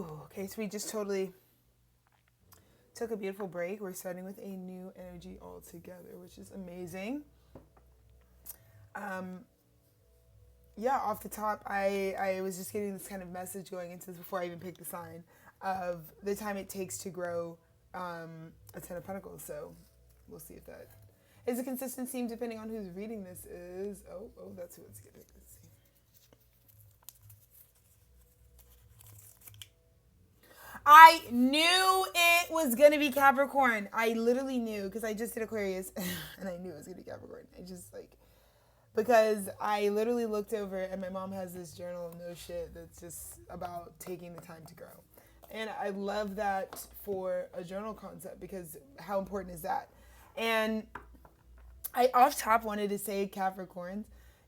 Okay, so we just totally took a beautiful break. We're starting with a new energy altogether, which is amazing. Yeah, off the top, I was just getting this kind of message going into this before I even picked the sign of the time it takes to grow a Ten of Pentacles. So we'll see if that is a consistent theme depending on who's reading this is. Oh, that's who it's getting. Let's see. I knew it was going to be Capricorn. I literally knew because I just did Aquarius and I knew it was going to be Capricorn. I just because I literally looked over and my mom has this journal, no shit, that's just about taking the time to grow. And I love that for a journal concept because how important is that? And I off top wanted to say, Capricorns,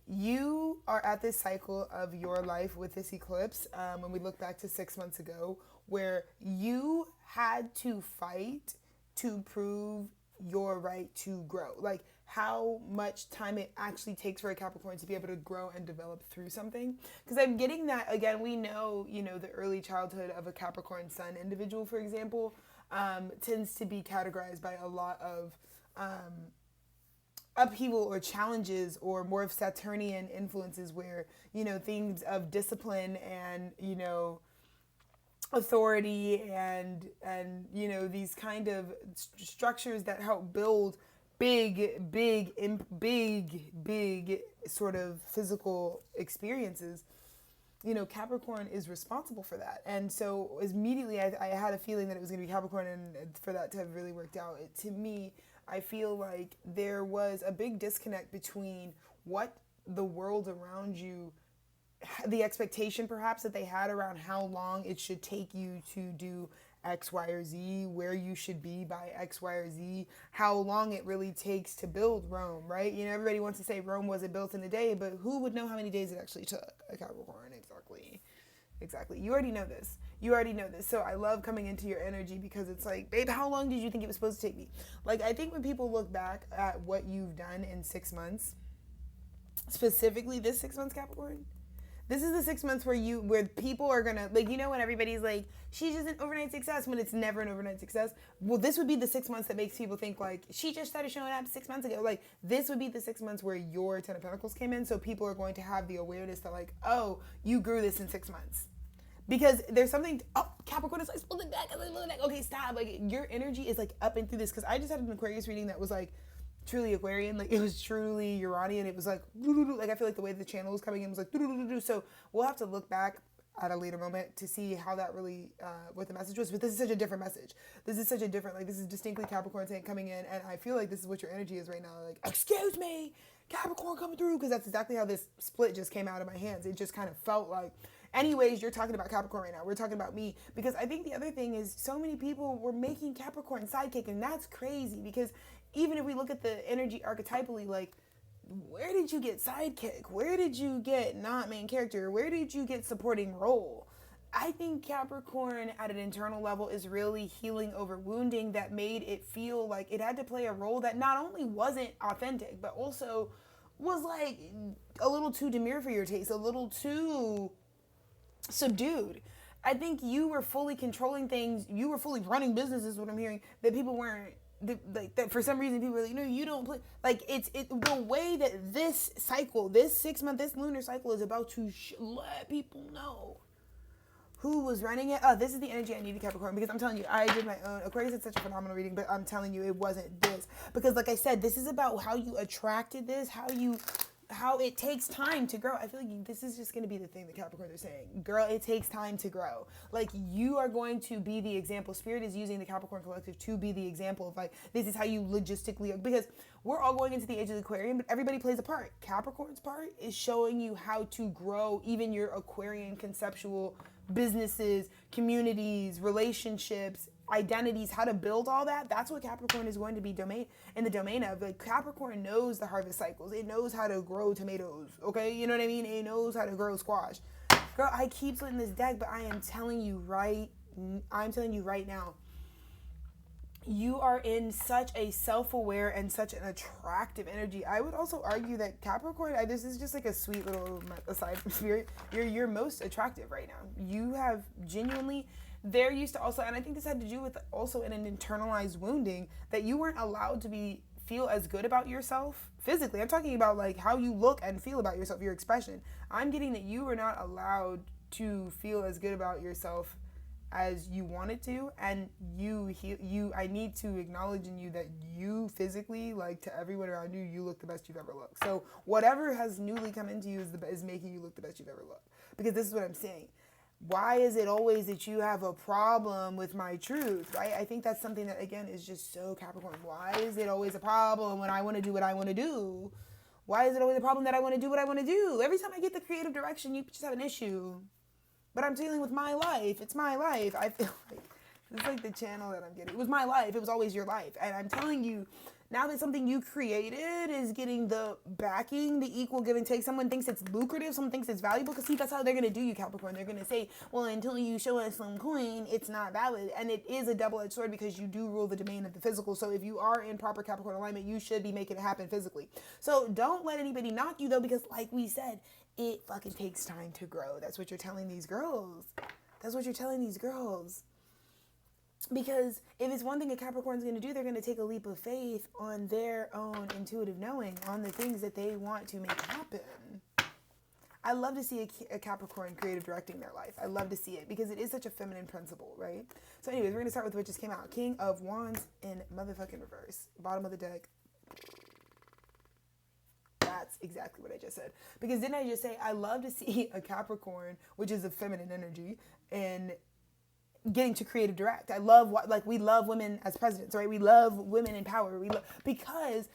you are at this cycle of your life with this eclipse. When we look back to 6 months ago, where you had to fight to prove your right to grow. Like how much time it actually takes for a Capricorn to be able to grow and develop through something. Because I'm getting that, again, we know, the early childhood of a Capricorn sun individual, for example, tends to be categorized by a lot of upheaval or challenges or more of Saturnian influences where, things of discipline and, authority and these kind of structures that help build big sort of physical experiences, Capricorn is responsible for that. And so immediately I had a feeling that it was going to be Capricorn, and for that to have really worked out, to me, I feel like there was a big disconnect between what the world around you, the expectation perhaps that they had around how long it should take you to do X, Y, or Z, where you should be by X, Y, or Z, how long it really takes to build Rome, right? Everybody wants to say Rome wasn't built in a day, but who would know how many days it actually took? A Capricorn, exactly. You already know this. So I love coming into your energy because it's like, babe, how long did you think it was supposed to take me? Like, I think when people look back at what you've done in 6 months, specifically this 6 months, Capricorn, this is the 6 months where people are gonna, when everybody's like, she's just an overnight success, when it's never an overnight success. Well, this would be the 6 months that makes people think like, she just started showing up 6 months ago. Like, this would be the 6 months where your Ten of Pentacles came in. So people are going to have the awareness that like, oh, you grew this in 6 months. Because there's something, Capricorn is like, pulling back. Okay, stop. Like, your energy is like up and through this. Because I just had an Aquarius reading that was like, truly Aquarian, like it was truly Uranian. It was like I feel like the way the channel was coming in was like so we'll have to look back at a later moment to see how that really what the message was. But this is such a different message. This is distinctly Capricorn saying coming in, and I feel like this is what your energy is right now. Like, excuse me, Capricorn coming through, because that's exactly how this split just came out of my hands. It just kind of felt like, anyways, you're talking about Capricorn right now. We're talking about me. Because I think the other thing is so many people were making Capricorn sidekick, and that's crazy because even if we look at the energy archetypally, like, where did you get sidekick? Where did you get not main character? Where did you get supporting role? I think Capricorn at an internal level is really healing over wounding that made it feel like it had to play a role that not only wasn't authentic, but also was like a little too demure for your taste, a little too subdued. I think you were fully controlling things. You were fully running businesses, what I'm hearing, that people weren't. That for some reason people are like, you don't play. Like, it's the way that this cycle, this 6 month, this lunar cycle is about to let people know who was running it. This is the energy I needed, Capricorn, because I'm telling you, I did my own. Aquarius is such a phenomenal reading, but I'm telling you, it wasn't this. Because like I said, this is about how you attracted this, how it takes time to grow. I feel like this is just going to be the thing that Capricorns are saying. Girl, it takes time to grow. Like, you are going to be the example. Spirit is using the Capricorn collective to be the example of like, this is how you logistically, because we're all going into the age of the Aquarian, but everybody plays a part. Capricorn's part is showing you how to grow even your Aquarian conceptual businesses, communities, relationships, identities, how to build all that. That's what Capricorn is going to be in the domain of. Like, Capricorn knows the harvest cycles. It knows how to grow tomatoes. Okay, you know what I mean? It knows how to grow squash. Girl, I keep splitting this deck, but I'm telling you right now, you are in such a self-aware and such an attractive energy. I would also argue that Capricorn, this is just like a sweet little aside from Spirit, you're most attractive right now. You have genuinely they're used to also, and I think this had to do with also an internalized wounding that you weren't allowed to feel as good about yourself physically. I'm talking about like how you look and feel about yourself, your expression. I'm getting that you were not allowed to feel as good about yourself as you wanted to, and I need to acknowledge in you that you physically, like to everyone around you, you look the best you've ever looked. So whatever has newly come into you is making you look the best you've ever looked. Because this is what I'm saying. Why is it always that you have a problem with my truth, right? I think that's something that, again, is just so Capricorn. Why is it always a problem when I want to do what I want to do? Why is it always a problem that I want to do what I want to do? Every time I get the creative direction, you just have an issue. But I'm dealing with my life. It's my life. I feel like this is like the channel that I'm getting. It was my life. It was always your life. And I'm telling you, now that something you created is getting the backing, the equal give and take, someone thinks it's lucrative, someone thinks it's valuable, because see, that's how they're going to do you, Capricorn. They're going to say, well, until you show us some coin, it's not valid. And it is a double-edged sword because you do rule the domain of the physical. So if you are in proper Capricorn alignment, you should be making it happen physically. So don't let anybody knock you, though, because like we said, it fucking takes time to grow. That's what you're telling these girls. That's what you're telling these girls. Because if it's one thing a Capricorn's going to do, they're going to take a leap of faith on their own intuitive knowing, on the things that they want to make happen. I love to see a Capricorn creative directing their life. I love to see it because it is such a feminine principle, right? So anyways, we're going to start with what just came out. King of Wands in motherfucking reverse. Bottom of the deck. That's exactly what I just said. Because didn't I just say I love to see a Capricorn, which is a feminine energy, and getting to creative direct. I love we love women as presidents, right? We love women in power. Because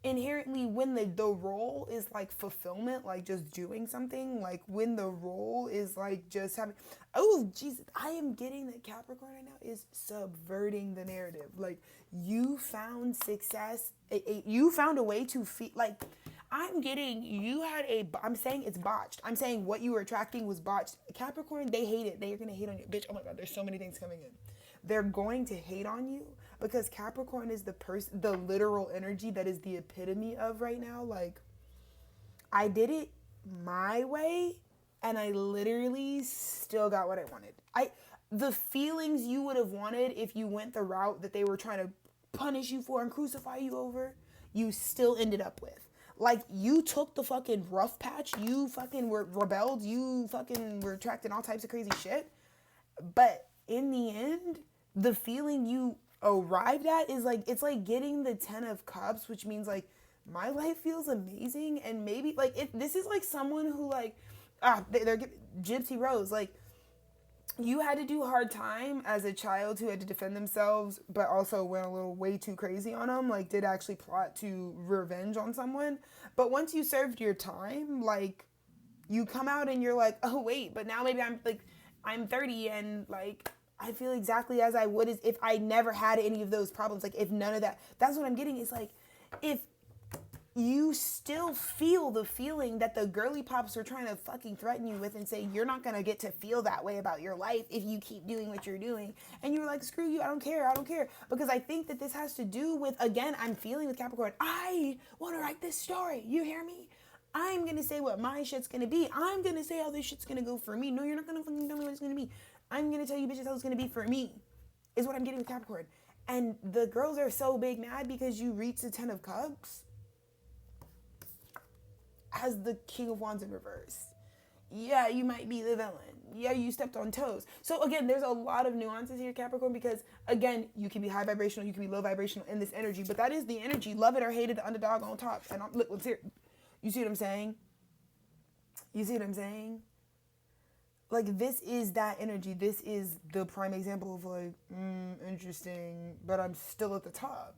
inherently when the role is like fulfillment, like just doing something, like when the role is like just having, oh Jesus, I am getting that Capricorn right now is subverting the narrative. Like you found success, you found a way to feel like, I'm saying it's botched. I'm saying what you were attracting was botched. Capricorn, they hate it. They're going to hate on you. Bitch, oh my God, there's so many things coming in. They're going to hate on you because Capricorn is the literal energy that is the epitome of right now. Like, I did it my way and I literally still got what I wanted. The feelings you would have wanted if you went the route that they were trying to punish you for and crucify you over, you still ended up with. Like, you took the fucking rough patch, you fucking rebelled, you fucking were attracting all types of crazy shit. But in the end, the feeling you arrived at is like, it's like getting the 10 of Cups, which means like, my life feels amazing. And maybe like, if this is like someone who like, they're Gypsy Rose, like, you had to do hard time as a child who had to defend themselves, but also went a little way too crazy on them, like did actually plot to revenge on someone. But once you served your time, like you come out and you're like, oh wait, but now maybe I'm 30 and like I feel exactly as I would as if I never had any of those problems. Like if none of that's what I'm getting is like, if you still feel the feeling that the girly pops are trying to fucking threaten you with and say, you're not going to get to feel that way about your life if you keep doing what you're doing. And you're like, screw you. I don't care. Because I think that this has to do with, again, I'm feeling with Capricorn. I want to write this story. You hear me? I'm going to say what my shit's going to be. I'm going to say how this shit's going to go for me. No, you're not going to fucking tell me what it's going to be. I'm going to tell you bitches how it's going to be for me is what I'm getting with Capricorn. And the girls are so big mad because you reached the 10 of Cups as the King of Wands in reverse. Yeah, you might be the villain. Yeah, you stepped on toes. So again, there's a lot of nuances here, Capricorn, because again, you can be high vibrational, you can be low vibrational in this energy, but that is the energy. Love it or hate it, the underdog on top. And let's hear. You see what I'm saying? Like, this is that energy. This is the prime example of like, interesting, but I'm still at the top.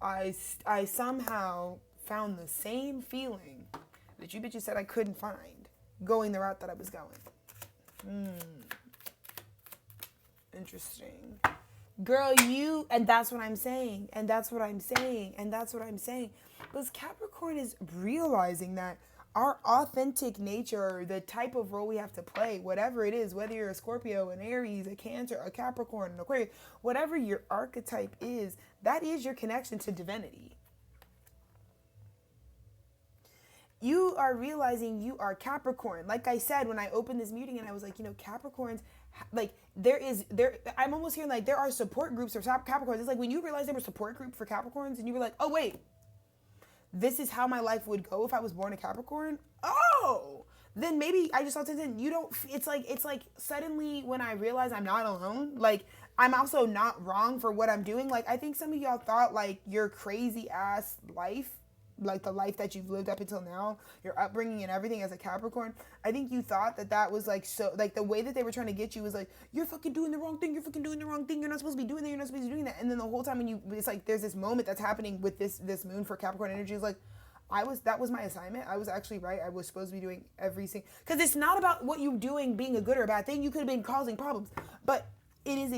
I somehow found the same feeling that you bitches said I couldn't find going the route that I was going. Interesting. Girl, and that's what I'm saying. Because Capricorn is realizing that our authentic nature, the type of role we have to play, whatever it is, whether you're a Scorpio, an Aries, a Cancer, a Capricorn, an Aquarius, whatever your archetype is, that is your connection to divinity. you are realizing you are Capricorn. Like I said, when I opened this meeting and I was like, Capricorns, like I'm almost hearing like there are support groups for Capricorns. It's like when you realize there were support group for Capricorns and you were like, oh wait, this is how my life would go if I was born a Capricorn. Oh, then maybe I just thought you don't, it's like suddenly when I realize I'm not alone, like I'm also not wrong for what I'm doing. Like I think some of y'all thought like your crazy ass life, like the life that you've lived up until now, your upbringing and everything as a Capricorn, I think you thought that was like, so like the way that they were trying to get you was like, you're fucking doing the wrong thing, you're fucking doing the wrong thing, you're not supposed to be doing that, you're not supposed to be doing that. And then the whole time it's like there's this moment that's happening with this moon for Capricorn energy is like, that was my assignment. I was actually right. I was supposed to be doing everything, because it's not about what you doing being a good or a bad thing. You could have been causing problems, but it is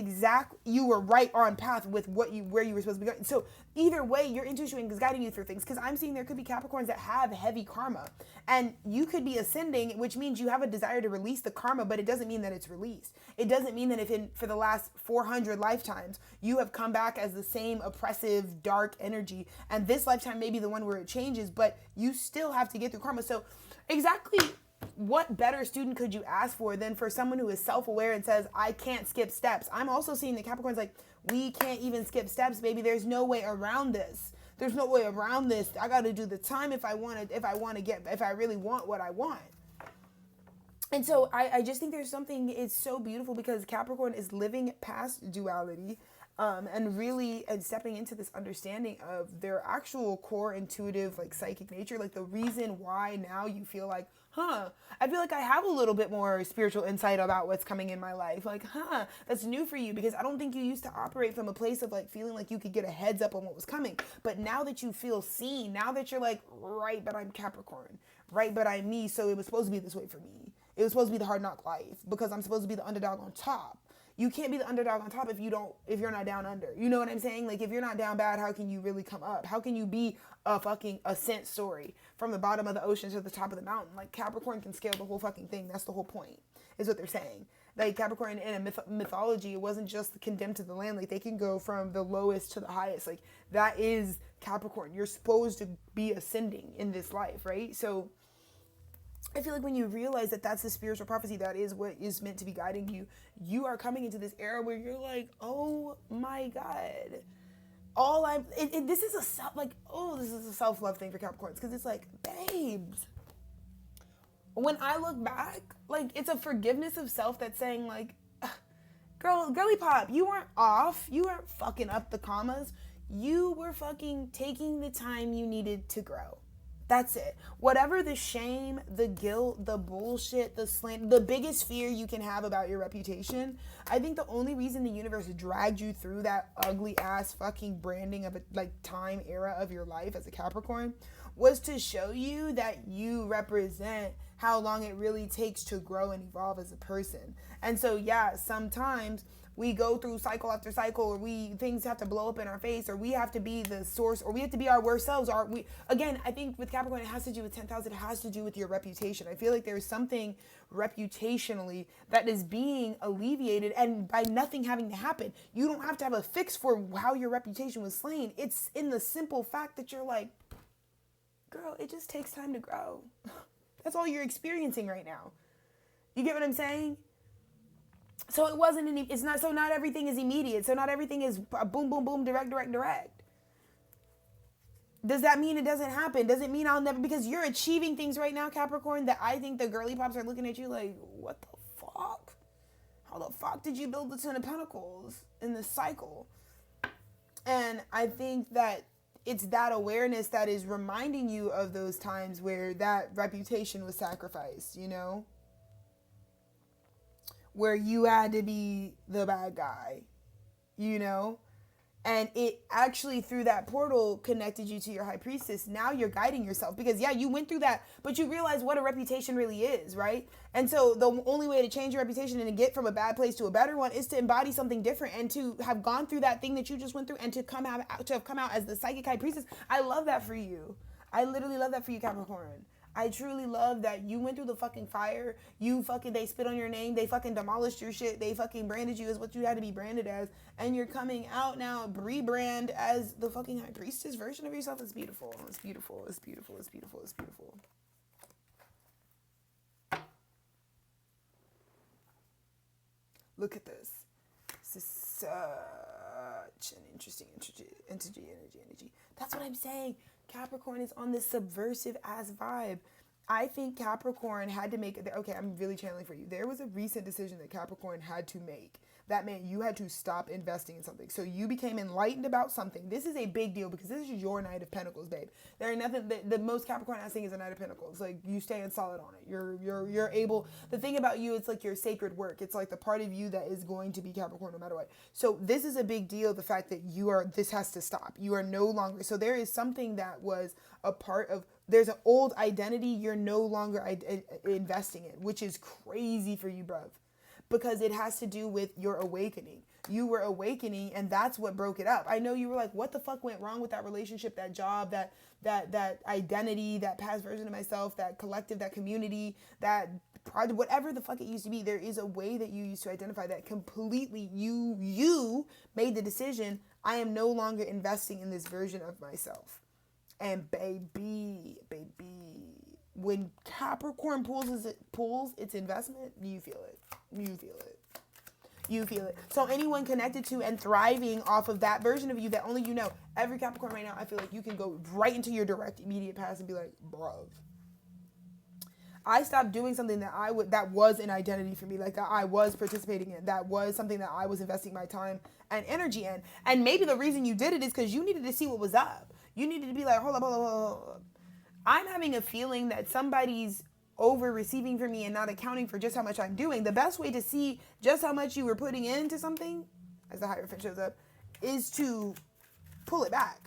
you were right on path with where you were supposed to be going. So either way, your intuition is guiding you through things, because I'm seeing there could be Capricorns that have heavy karma, and you could be ascending, which means you have a desire to release the karma, but it doesn't mean that it's released. It doesn't mean that if for the last 400 lifetimes you have come back as the same oppressive dark energy, and this lifetime may be the one where it changes, but you still have to get through karma. So exactly what better student could you ask for than for someone who is self-aware and says, I can't skip steps? I'm also seeing the Capricorns like, we can't even skip steps, baby. There's no way around this. There's no way around this. I got to do the time if I really want what I want. And so I just think there's something, it's so beautiful, because Capricorn is living past duality, and really stepping into this understanding of their actual core intuitive, like psychic nature, like the reason why now you feel like, I feel like I have a little bit more spiritual insight about what's coming in my life. Like, that's new for you, because I don't think you used to operate from a place of like feeling like you could get a heads up on what was coming. But now that you feel seen, now that you're like, right, but I'm Capricorn, right, but I'm me, so it was supposed to be this way for me. It was supposed to be the hard knock life, because I'm supposed to be the underdog on top. You can't be the underdog on top if you're not down under. You know what I'm saying? Like, if you're not down bad, how can you really come up? How can you be a fucking ascent story from the bottom of the ocean to the top of the mountain? Like, Capricorn can scale the whole fucking thing. That's the whole point, is what they're saying. Like, Capricorn in a mythology, it wasn't just condemned to the land. Like, they can go from the lowest to the highest. Like, that is Capricorn. You're supposed to be ascending in this life, right? So I feel like when you realize that that's the spiritual prophecy, that is what is meant to be guiding you, you are coming into this era where you're like, oh my God, this is a self-love thing for Capricorns, because it's like, babes, when I look back, like, it's a forgiveness of self that's saying like, girly pop, you weren't off, you weren't fucking up the commas, you were fucking taking the time you needed to grow. That's it. Whatever the shame, the guilt, the bullshit, the slander, the biggest fear you can have about your reputation, I think the only reason the universe dragged you through that ugly ass fucking branding of a like time era of your life as a Capricorn was to show you that you represent how long it really takes to grow and evolve as a person. And so yeah, sometimes we go through cycle after cycle, or things have to blow up in our face, or we have to be the source, or we have to be our worst selves. Again, I think with Capricorn, it has to do with 10,000. It has to do with your reputation. I feel like there's something reputationally that is being alleviated, and by nothing having to happen. You don't have to have a fix for how your reputation was slain. It's in the simple fact that you're like, girl, it just takes time to grow. That's all you're experiencing right now. You get what I'm saying? So not everything is immediate. So not everything is boom, boom, boom, direct. Does that mean it doesn't happen? Does it mean I'll never, because you're achieving things right now, Capricorn, that I think the girly pops are looking at you like, what the fuck? How the fuck did you build the Ten of Pentacles in this cycle? And I think that it's that awareness that is reminding you of those times where that reputation was sacrificed, you know? Where you had to be the bad guy, you know? And it actually, through that portal, connected you to your high priestess. Now you're guiding yourself, because yeah, you went through that, but you realize what a reputation really is, right? And so the only way to change your reputation and to get from a bad place to a better one is to embody something different, and to have gone through that thing that you just went through, and to have come out as the psychic high priestess. I love that for you. I literally love that for you, Capricorn. I truly love that you went through the fucking fire. They spit on your name. They fucking demolished your shit. They fucking branded you as what you had to be branded as. And you're coming out now, rebrand as the fucking high priestess version of yourself. It's beautiful. It's beautiful. It's beautiful. It's beautiful. It's beautiful. Look at this. This is such an interesting energy. That's what I'm saying. Capricorn is on this subversive ass vibe. I think Capricorn had to make, okay, I'm really channeling for you. There was a recent decision that Capricorn had to make. That meant you had to stop investing in something. So you became enlightened about something. This is a big deal because this is your Knight of Pentacles, babe. There ain't nothing, the most Capricorn ass thing is a Knight of Pentacles. Like, you stand solid on it. You're able, the thing about you, it's like your sacred work. It's like the part of you that is going to be Capricorn no matter what. So this is a big deal, the fact that this has to stop. You are no longer, so there is something that was a part of, there's an old identity you're no longer investing in, which is crazy for you, bruv. Because it has to do with your awakening. You were awakening, and that's what broke it up. I know you were like, what the fuck went wrong with that relationship, that job, that identity, that past version of myself, that collective, that community, that project, whatever the fuck it used to be. There is a way that you used to identify that completely you made the decision, I am no longer investing in this version of myself. And baby, when Capricorn pulls its investment, you feel it. You feel it. So anyone connected to and thriving off of that version of you that only you know, every Capricorn right now, I feel like you can go right into your direct, immediate past and be like, bruv, I stopped doing something that was an identity for me, like that I was participating in, that was something that I was investing my time and energy in. And maybe the reason you did it is because you needed to see what was up. You needed to be like, hold up. I'm having a feeling that somebody's over receiving from me and not accounting for just how much I'm doing. The best way to see just how much you were putting into something, as the Hierophant shows up, is to pull it back.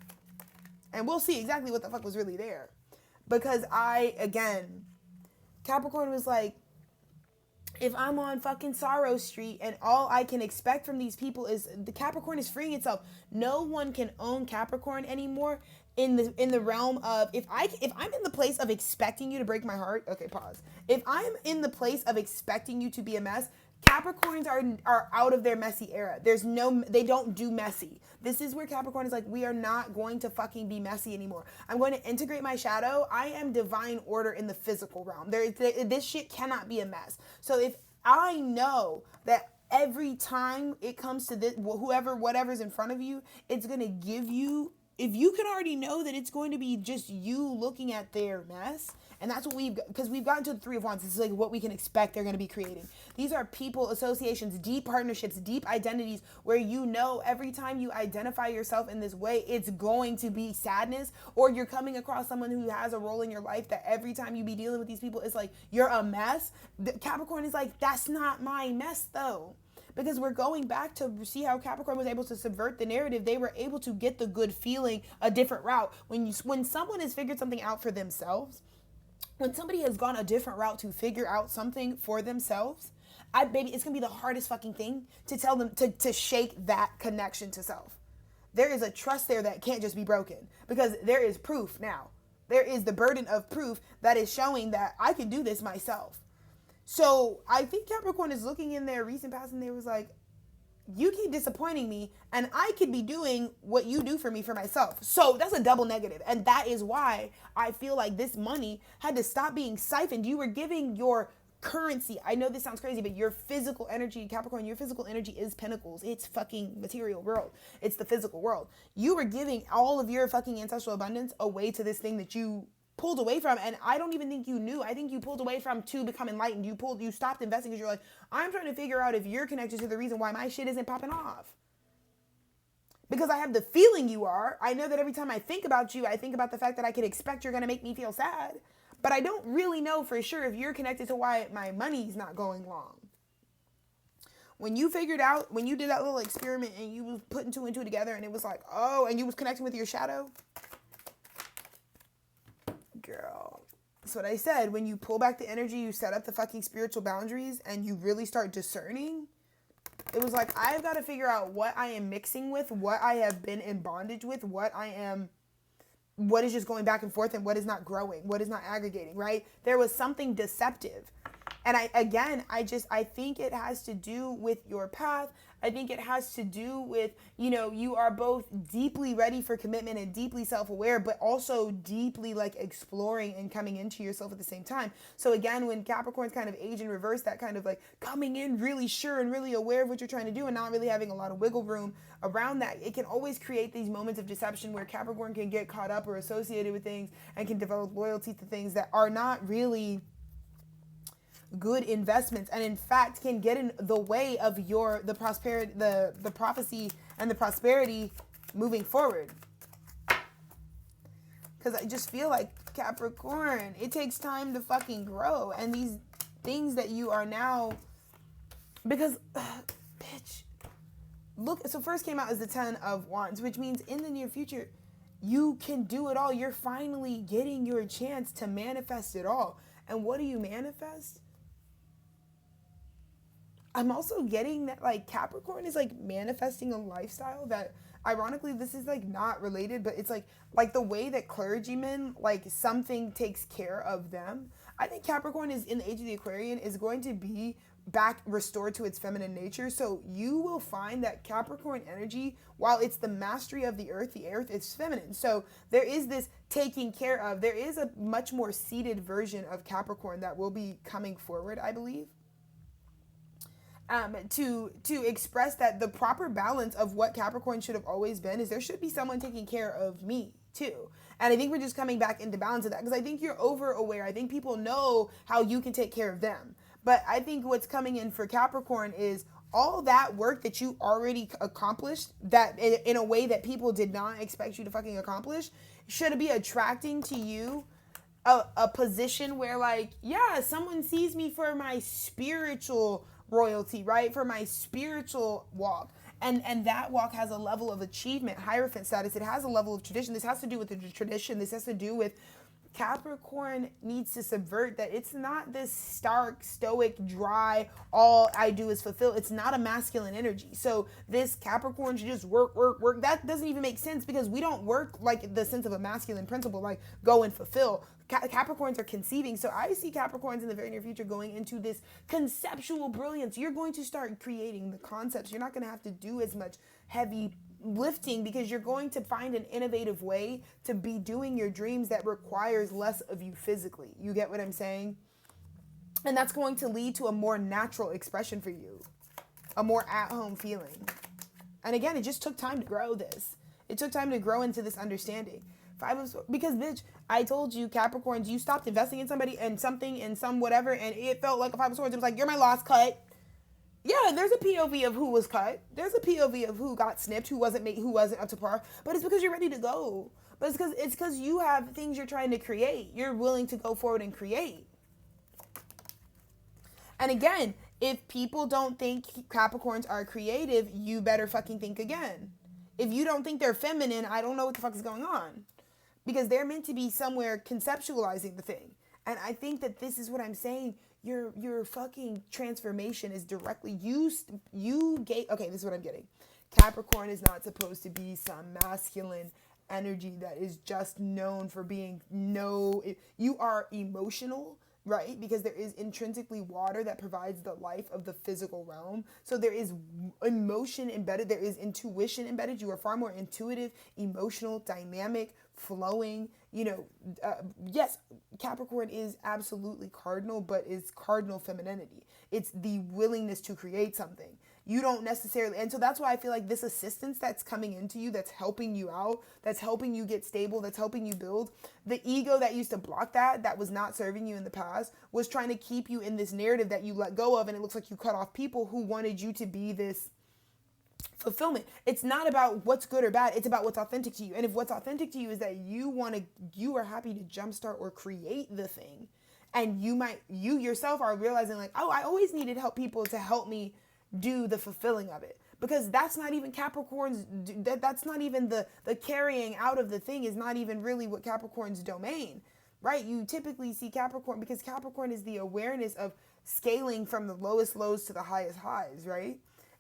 And we'll see exactly what the fuck was really there. Because Capricorn was like, if I'm on fucking Sorrow Street and all I can expect from these people is the Capricorn is freeing itself. No one can own Capricorn anymore in the realm of if I'm in the place of expecting you to break my heart. Okay, pause. If I'm in the place of expecting you to be a mess, Capricorns are out of their messy era. They don't do messy. This is where Capricorn is like, we are not going to fucking be messy anymore. I'm going to integrate my shadow. I am divine order in the physical realm. This shit cannot be a mess. So if I know that every time it comes to this, whatever's in front of you, it's going to give you, if you can already know that it's going to be just you looking at their mess, and that's what because we've gotten to the Three of Wands. This is like what we can expect they're going to be creating. These are people, associations, deep partnerships, deep identities, where you know every time you identify yourself in this way, it's going to be sadness, or you're coming across someone who has a role in your life that every time you be dealing with these people, it's like, you're a mess. Capricorn is like, that's not my mess though. Because we're going back to see how Capricorn was able to subvert the narrative. They were able to get the good feeling a different route. When someone has figured something out for themselves, when somebody has gone a different route to figure out something for themselves, baby, it's going to be the hardest fucking thing to tell them to shake that connection to self. There is a trust there that can't just be broken because there is proof now. There is the burden of proof that is showing that I can do this myself. So I think Capricorn is looking in their recent past and they was like, you keep disappointing me and I could be doing what you do for me for myself. So that's a double negative. And that is why I feel like this money had to stop being siphoned. You were giving your currency. I know this sounds crazy, but your physical energy, Capricorn, your physical energy is pentacles. It's fucking material world. It's the physical world. You were giving all of your fucking ancestral abundance away to this thing that you pulled away from, and I don't even think you knew. I think you pulled away from to become enlightened. You stopped investing because you're like, I'm trying to figure out if you're connected to the reason why my shit isn't popping off. Because I have the feeling you are. I know that every time I think about you, I think about the fact that I can expect you're going to make me feel sad. But I don't really know for sure if you're connected to why my money's not going long. When you figured out, when you did that little experiment and you was putting two and two together and it was like, oh, and you was connecting with your shadow, girl, that's what I said. When you pull back the energy, you set up the fucking spiritual boundaries and you really start discerning. It was like, I've got to figure out what I am mixing with, what I have been in bondage with, what is just going back and forth and what is not growing, what is not aggregating, right? There was something deceptive. And I think it has to do with your path. I think it has to do with, you are both deeply ready for commitment and deeply self-aware, but also deeply like exploring and coming into yourself at the same time. So again, when Capricorns kind of age in reverse, that kind of like coming in really sure and really aware of what you're trying to do and not really having a lot of wiggle room around that, it can always create these moments of deception where Capricorn can get caught up or associated with things and can develop loyalty to things that are not really good investments, and in fact can get in the way of the prosperity, the prophecy and the prosperity moving forward. Because I just feel like Capricorn, it takes time to fucking grow, and these things that you are now, because bitch, look, so first came out as the 10 of Wands, which means in the near future you can do it all. You're finally getting your chance to manifest it all. And what do you manifest? I'm also getting that like Capricorn is like manifesting a lifestyle that, ironically, this is like not related, but it's like the way that clergymen, like something takes care of them. I think Capricorn is in the age of the Aquarian is going to be back restored to its feminine nature. So you will find that Capricorn energy, while it's the mastery of the earth is feminine. So there is this taking care of, there is a much more seated version of Capricorn that will be coming forward, I believe. To express that the proper balance of what Capricorn should have always been is there should be someone taking care of me too. And I think we're just coming back into balance of that, because I think you're over aware. I think people know how you can take care of them. But I think what's coming in for Capricorn is all that work that you already accomplished, that in a way that people did not expect you to fucking accomplish, should be attracting to you a position where, like, yeah, someone sees me for my spiritual royalty, right? For my spiritual walk. And that walk has a level of achievement, hierophant status. It has a level of tradition. This has to do with the tradition. This has to do with Capricorn needs to subvert that. It's not this stark, stoic, dry, all I do is fulfill. It's not a masculine energy. So this Capricorn should just work. That doesn't even make sense, because we don't work like the sense of a masculine principle, like go and fulfill. Capricorns are conceiving. So I see Capricorns in the very near future going into this conceptual brilliance. You're going to start creating the concepts. You're not going to have to do as much heavy lifting, because you're going to find an innovative way to be doing your dreams that requires less of you physically. You get what I'm saying? And that's going to lead to a more natural expression for you, a more at-home feeling. And again, it just took time to grow this. It took time to grow into this understanding. Because bitch, I told you, Capricorns, you stopped investing in somebody and something and some whatever, and it felt like a Five of Swords. It was like, you're my lost cut. Yeah, there's a POV of who was cut. There's a POV of who got snipped, who wasn't up to par. But it's because you're ready to go. But it's because you have things you're trying to create. You're willing to go forward and create. And again, if people don't think Capricorns are creative, you better fucking think again. If you don't think they're feminine, I don't know what the fuck is going on. Because they're meant to be somewhere conceptualizing the thing. And I think that this is what I'm saying. Your fucking transformation is directly okay, this is what I'm getting. Capricorn is not supposed to be some masculine energy that is just known for being you are emotional, right? Because there is intrinsically water that provides the life of the physical realm. So there is emotion embedded. There is intuition embedded. You are far more intuitive, emotional, dynamic, flowing. Yes, Capricorn is absolutely cardinal, but it's cardinal femininity. It's the willingness to create something. You don't necessarily, and so that's why I feel like this assistance that's coming into you, that's helping you out, that's helping you get stable, that's helping you build. The ego that used to block that was not serving you in the past, was trying to keep you in this narrative that you let go of, and it looks like you cut off people who wanted you to be this fulfillment. It's not about what's good or bad. It's about what's authentic to you. And if what's authentic to you is that you are happy to jumpstart or create the thing, and you yourself are realizing like, oh, I always needed people to help me do the fulfilling of it, because that's not even Capricorn's, that's not even the carrying out of the thing is not even really what Capricorn's domain, right? You typically see Capricorn, because Capricorn is the awareness of scaling from the lowest lows to the highest highs, right?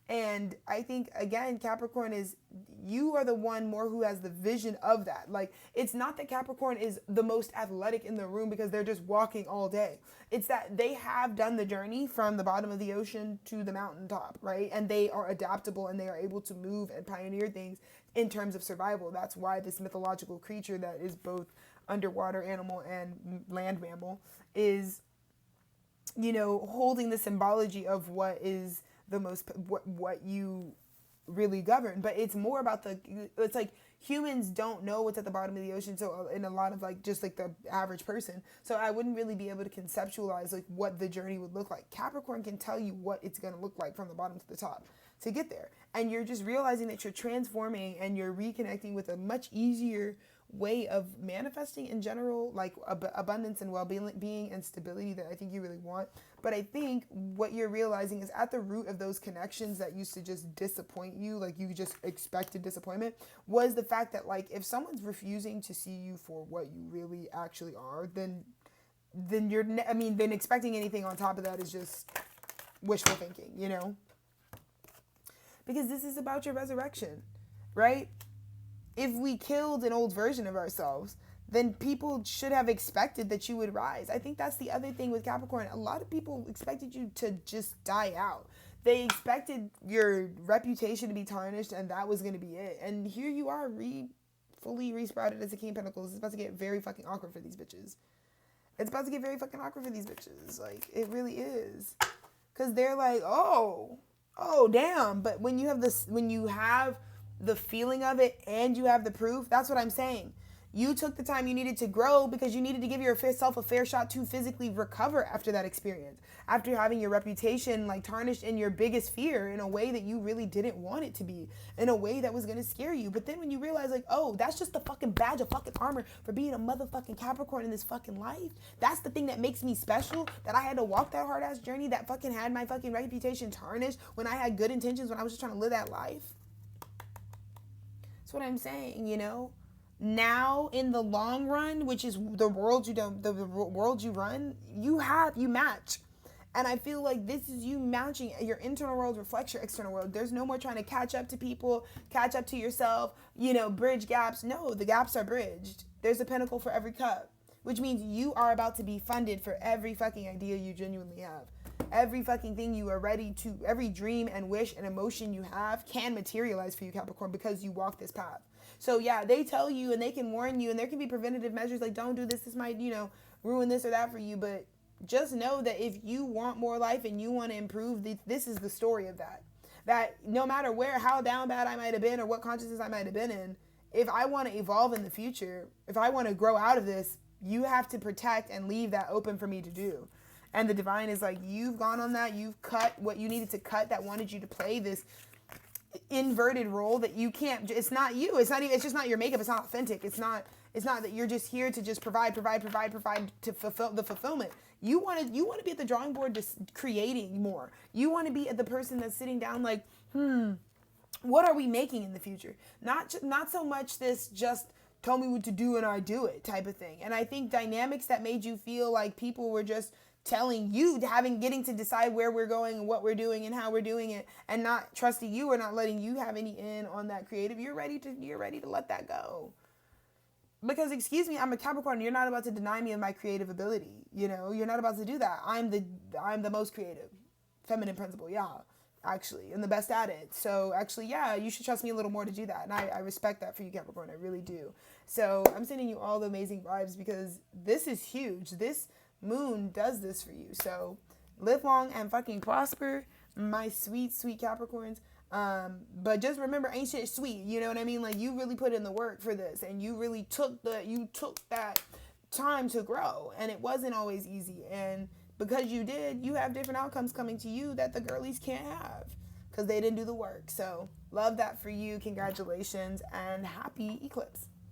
And I think, again, Capricorn is, you are the one more who has the vision of that. Like, it's not that Capricorn is the most athletic in the room because they're just walking all day. It's that they have done the journey from the bottom of the ocean to the mountaintop, right? And they are adaptable and they are able to move and pioneer things in terms of survival. That's why this mythological creature that is both underwater animal and land mammal is, you know, holding the symbology of what is the most, what you really govern. But it's more about it's like humans don't know what's at the bottom of the ocean, so in a lot of like just like the average person, so I wouldn't really be able to conceptualize like what the journey would look like. Capricorn can tell you what it's going to look like from the bottom to the top to get there, and you're just realizing that you're transforming and you're reconnecting with a much easier way of manifesting in general, like abundance and well-being and stability that I think you really want. But I think what you're realizing is at the root of those connections that used to just disappoint you, like you just expected disappointment, was the fact that like if someone's refusing to see you for what you really actually are, then then expecting anything on top of that is just wishful thinking, you know? Because this is about your resurrection, right? If we killed an old version of ourselves, then people should have expected that you would rise. I think that's the other thing with Capricorn. A lot of people expected you to just die out. They expected your reputation to be tarnished and that was going to be it. And here you are fully resprouted as a King of Pentacles. It's about to get very fucking awkward for these bitches. It's about to get very fucking awkward for these bitches. Like, it really is. Because they're like, oh, damn. But when you have the feeling of it and you have the proof, that's what I'm saying. You took the time you needed to grow because you needed to give yourself a fair shot to physically recover after that experience, after having your reputation like tarnished in your biggest fear in a way that you really didn't want it to be, in a way that was going to scare you. But then when you realize like, oh, that's just the fucking badge of fucking armor for being a motherfucking Capricorn in this fucking life. That's the thing that makes me special, that I had to walk that hard ass journey, that fucking had my fucking reputation tarnished when I had good intentions, when I was just trying to live that life. That's what I'm saying, you know? Now in the long run, which is the world you run, you match. And I feel like this is you matching. Your internal world reflects your external world. There's no more trying to catch up to people, catch up to yourself, you know, bridge gaps. No, the gaps are bridged. There's a pinnacle for every cup, which means you are about to be funded for every fucking idea you genuinely have. Every fucking thing you are ready to, every dream and wish and emotion you have can materialize for you, Capricorn, because you walk this path. So yeah, they tell you and they can warn you and there can be preventative measures like don't do this, this might, you know, ruin this or that for you. But just know that if you want more life and you want to improve, this is the story of that. That no matter how down bad I might have been or what consciousness I might have been in, if I want to evolve in the future, if I want to grow out of this, you have to protect and leave that open for me to do. And the divine is like, you've gone on that, you've cut what you needed to cut that wanted you to play this inverted role that you can't, it's not you, it's just not your makeup, it's not authentic, it's not that you're just here to just provide to fulfill the fulfillment. You want to be at the drawing board just creating more. You want to be the person that's sitting down like, what are we making in the future? Not so much this just tell me what to do and I do it type of thing. And I think dynamics that made you feel like people were just telling you, getting to decide where we're going and what we're doing and how we're doing it, and not trusting you or not letting you have any in on that creative, you're ready to let that go. Because excuse me, I'm a Capricorn, you're not about to deny me of my creative ability. You know, you're not about to do that. I'm the most creative, feminine principle, yeah, actually, and the best at it. So actually, yeah, you should trust me a little more to do that. And I respect that for you, Capricorn, I really do. So I'm sending you all the amazing vibes because this is huge. This moon does this for you. So live long and fucking prosper, my sweet Capricorns. But just remember, ain't shit sweet, you know what I mean? Like, you really put in the work for this, and you really took that time to grow, and it wasn't always easy. And because you did, you have different outcomes coming to you that the girlies can't have because they didn't do the work. So love that for you. Congratulations and happy eclipse.